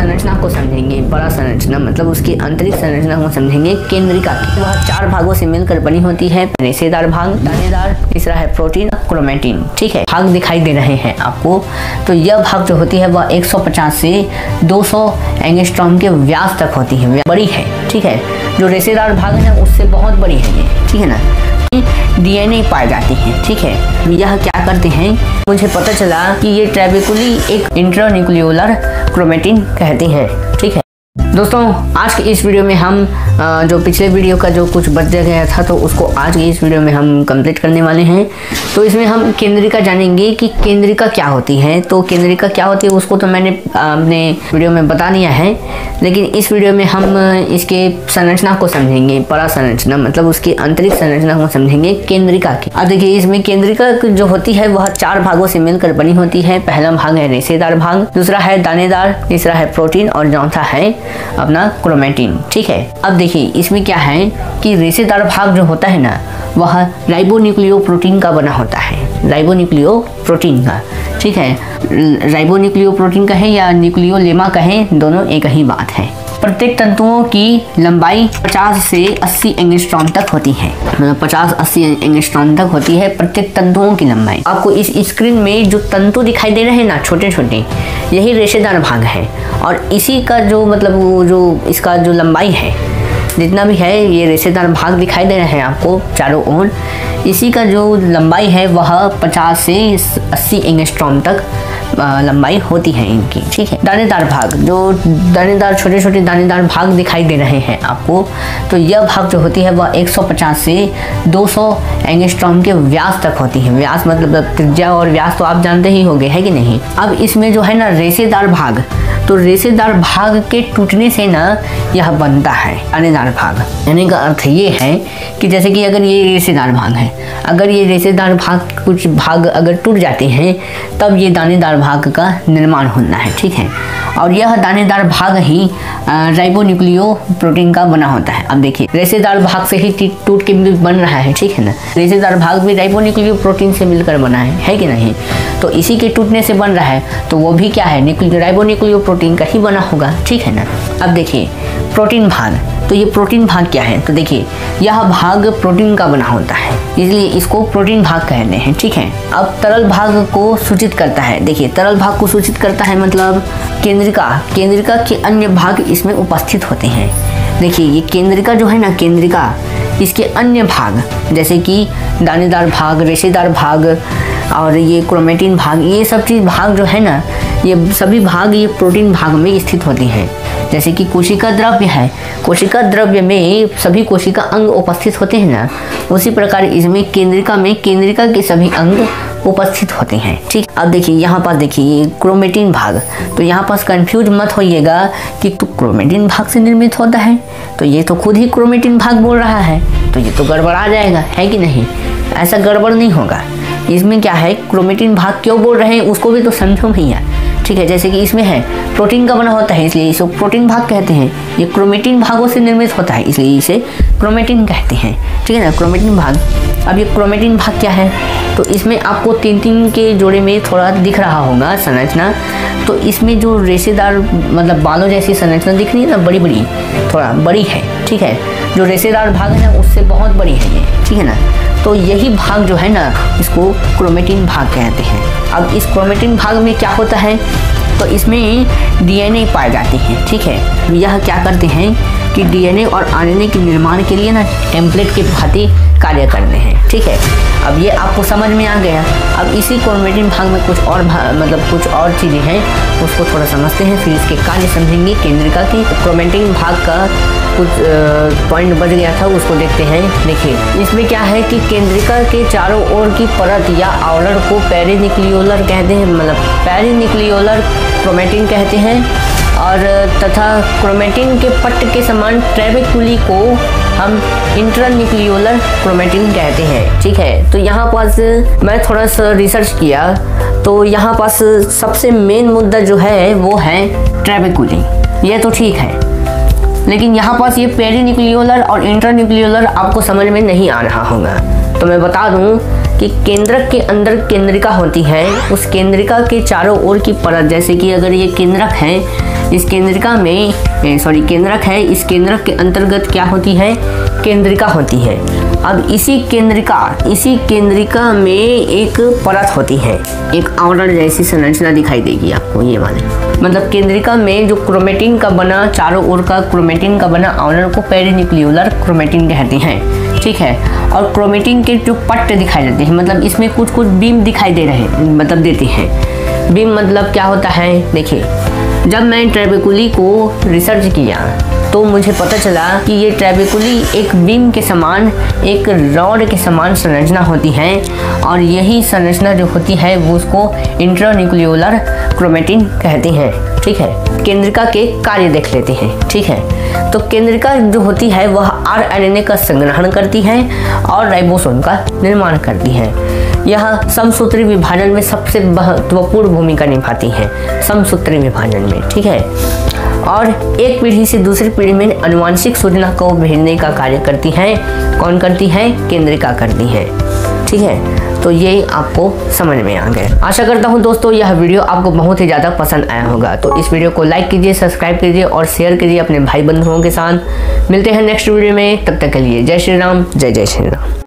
संरचना को समझेंगे। परा संरचना मतलब उसकी आंतरिक संरचना को समझेंगे। केंद्रिका वह 4 भागों से मिलकर बनी होती है। रेशेदार भाग, दानेदार, तीसरा है प्रोटीन, क्रोमेटिन। ठीक है, भाग दिखाई दे रहे हैं आपको। तो यह भाग जो होती है वह 150 से 200 एंगस्ट्रॉम के व्यास तक होती है, बड़ी है। ठीक है, जो रेशेदार भाग है ना उससे बहुत बड़ी है ये। ठीक है ना, डीएनए पाए जाती हैं। ठीक है, यह क्या करते हैं, मुझे पता चला कि ये ट्रैबेकुली एक इंट्रान्यूक्लियोलर क्रोमेटिन कहते हैं। ठीक है दोस्तों, आज के इस वीडियो में हम जो पिछले वीडियो का जो कुछ बच गया था तो उसको आज के इस वीडियो में हम कंप्लीट करने वाले हैं। तो इसमें हम केंद्रिका जानेंगे कि केंद्रिका क्या होती है। तो केंद्रिका क्या होती है उसको तो मैंने अपने वीडियो में बता दिया है, लेकिन इस वीडियो में हम इसके संरचना को समझेंगे। परा संरचना मतलब उसकी आंतरिक संरचना को समझेंगे केंद्रिका की। अब देखिए, इसमें केंद्रिका जो होती है वह 4 भागों से मिलकर बनी होती है। पहला भाग है रेशेदार भाग, दूसरा है दानेदार, तीसरा है प्रोटीन और चौथा है अपना क्रोमेटिन। ठीक है, अब देखिए इसमें क्या है कि रेशेदार भाग जो होता है ना वह राइबोन्यूक्लियोप्रोटीन का बना होता है। राइबोन्यूक्लियोप्रोटीन का, ठीक है, राइबोन्यूक्लियोप्रोटीन कहें या न्यूक्लियोलेमा कहें, दोनों एक ही बात है। प्रत्येक तंतुओं की लंबाई 50 से 80 एंगस्ट्रॉम तक होती है। मतलब 50-80 एंगस्ट्रॉम तक होती है प्रत्येक तंतुओं की लंबाई। आपको इस स्क्रीन में जो तंतु दिखाई दे रहे हैं ना छोटे छोटे, यही रेशेदार भाग है। और इसी का जो मतलब वो जो इसका जो लंबाई है जितना भी है, ये रेशेदार भाग दिखाई दे रहे हैं आपको चारों ओर, इसी का जो लंबाई है वह 50 से 80 एंगस्ट्रॉम तक लंबाई होती है इनकी। ठीक है, दानेदार भाग, जो दानेदार छोटे छोटे दानेदार भाग दिखाई दे रहे हैं आपको, तो यह भाग जो होती है वह 150 से 200 एंगस्ट्रॉम के व्यास तक होती है। व्यास मतलब त्रिज्या और व्यास तो आप जानते ही होंगे, है कि नहीं। अब इसमें जो है ना रेशेदार भाग, तो रेशेदार भाग के टूटने से ना यह बनता है दानेदार भाग। यानी का अर्थ ये है कि जैसे कि अगर ये रेशेदार भाग है, अगर ये रेशेदार भाग कुछ भाग अगर टूट जाते हैं तब ये दानेदार भाग का निर्माण होना है। ठीक है, और यह दानेदार भाग ही राइबोन्यूक्लियोप्रोटीन का बना होता है। अब देखिए, रेशेदार भाग से ही टूट के बन रहा है। ठीक है ना, रेशेदार भाग भी राइबोन्यूक्लियोप्रोटीन से मिलकर बना है कि नहीं। तो इसी के टूटने से बन रहा है, तो वो भी क्या है, राइबोन्यूक्लियोप्रोटीन का ही बना होगा। ठीक है ना। अब देखिए प्रोटीन भाग, तो ये प्रोटीन भाग क्या है, तो देखिए यह भाग प्रोटीन का बना होता है, इसलिए इसको प्रोटीन भाग कहते हैं। ठीक है, अब तरल भाग को सूचित करता है। देखिए तरल भाग को सूचित करता है मतलब केंद्रिका के अन्य भाग इसमें उपस्थित होते हैं। देखिए ये केंद्रिका जो है ना, केंद्रिका इसके अन्य भाग जैसे कि दानेदार भाग, रेशेदार भाग और ये क्रोमेटिन भाग, ये सब चीज़ भाग जो है ना, ये सभी भाग ये प्रोटीन भाग में स्थित होती हैं। जैसे कि कोशिका द्रव्य है, कोशिका द्रव्य में सभी कोशिका अंग उपस्थित होते हैं ना, उसी प्रकार इसमें केंद्रिका के सभी अंग उपस्थित होते हैं। ठीक, अब देखिए यहाँ पर देखिए क्रोमेटिन भाग, तो यहाँ पर कंफ्यूज मत होइएगा कि तो क्रोमेटिन भाग से निर्मित होता है, तो ये तो खुद ही क्रोमेटिन भाग बोल रहा है, तो ये तो गड़बड़ा जाएगा, है कि नहीं। ऐसा गड़बड़ नहीं होगा। इसमें क्या है, क्रोमेटिन भाग क्यों बोल रहे हैं उसको भी तो समझो भैया। ठीक है, जैसे कि इसमें है प्रोटीन का बना होता है इसलिए इसको प्रोटीन भाग कहते हैं। ये क्रोमेटिन भागों से निर्मित होता है इसलिए इसे क्रोमेटिन कहते हैं। ठीक है ना, क्रोमेटिन भाग। अब ये क्रोमेटिन भाग क्या है, तो इसमें आपको 3-3 के जोड़े में थोड़ा दिख रहा होगा संरचना। तो इसमें जो रेशेदार मतलब बालों जैसी संरचना दिख रही है ना, बड़ी बड़ी थोड़ा बड़ी है। ठीक है, जो रेशेदार भाग है ना उससे बहुत बड़ी है ये। ठीक है ना, तो यही भाग जो है ना इसको क्रोमेटिन भाग कहते हैं। अब इस क्रोमेटिन भाग में क्या होता है, तो इसमें डीएनए पाए जाते हैं। ठीक है, यह क्या करते हैं कि डीएनए और आरएनए के निर्माण के लिए ना टेम्पलेट के भांति कार्य करते हैं। ठीक है, अब ये आपको समझ में आ गया। अब इसी क्रोमेटिन भाग में कुछ और कुछ और चीज़ें हैं, उसको थोड़ा समझते हैं, फिर इसके कार्य समझेंगे केंद्रिका की। क्रोमेटिन भाग का कुछ पॉइंट बच गया था, उसको देखते हैं। देखिए इसमें क्या है कि केंद्रिका के चारों ओर की परत या आवरण को पेरिन्यूक्लियोलर कहते हैं, मतलब पेरिन्यूक्लियोलर क्रोमेटिन कहते हैं। और तथा क्रोमेटिन के पट्ट के समान ट्रैबेकुली को हम इंट्रान्यूक्लियोलर क्रोमेटिन कहते हैं। ठीक है, तो यहाँ पास मैं थोड़ा सा रिसर्च किया, तो यहाँ पास सबसे मेन मुद्दा जो है वो है ट्रैबेकुली। ये तो ठीक है, लेकिन यहाँ पास ये पेरिन्यूक्लियोलर और इंट्रान्यूक्लियोलर आपको समझ में नहीं आ रहा होगा। तो मैं बता दूँ कि केंद्रक के अंदर केंद्रिका होती है, उस केंद्रिका के चारों ओर की परत, जैसे कि अगर ये केंद्रक है, इस केंद्रिका में केंद्रक है, इस केंद्रक के अंतर्गत क्या होती है, केंद्रिका होती है। अब इसी केंद्रिका में एक परत होती है, एक आवरण जैसी संरचना दिखाई देगी आपको, ये वाले मतलब केंद्रिका में जो क्रोमेटिन का बना, चारों ओर का क्रोमेटिन का बना आवरण को पेरिन्यूक्लियोलर क्रोमेटिन कहते हैं, ठीक है। और क्रोमेटिन के जो पट्ट दिखाई देते हैं, मतलब इसमें कुछ बीम दिखाई दे रहे हैं, मतलब देते हैं। बीम मतलब क्या होता है, देखिए जब मैं ट्रेबेकुली को रिसर्च किया तो मुझे पता चला कि ये ट्रेबेकुली एक बीम के समान, एक रॉड के समान संरचना होती है, और यही संरचना जो होती है वो उसको इंट्रान्यूक्लियोलर क्रोमेटिन कहते हैं, ठीक है। केंद्रिका के कार्य देख लेते हैं, ठीक है। तो केंद्रिका जो होती है वह आरएनए का संग्रहण करती है और राइबोसोम का निर्माण करती है। यह समसूत्री विभाजन में सबसे महत्वपूर्ण भूमिका निभाती है, समसूत्री विभाजन में, ठीक है। और एक पीढ़ी से दूसरी पीढ़ी में आनुवांशिक सूचना को भेजने का कार्य करती है। कौन करती है, केंद्रिका करती है, ठीक है। तो ये आपको समझ में आ गया। आशा करता हूँ दोस्तों यह वीडियो आपको बहुत ही ज़्यादा पसंद आया होगा। तो इस वीडियो को लाइक कीजिए, सब्सक्राइब कीजिए और शेयर कीजिए अपने भाई बंधुओं के साथ। मिलते हैं नेक्स्ट वीडियो में, तब तक के लिए जय श्री राम, जय जय श्री राम।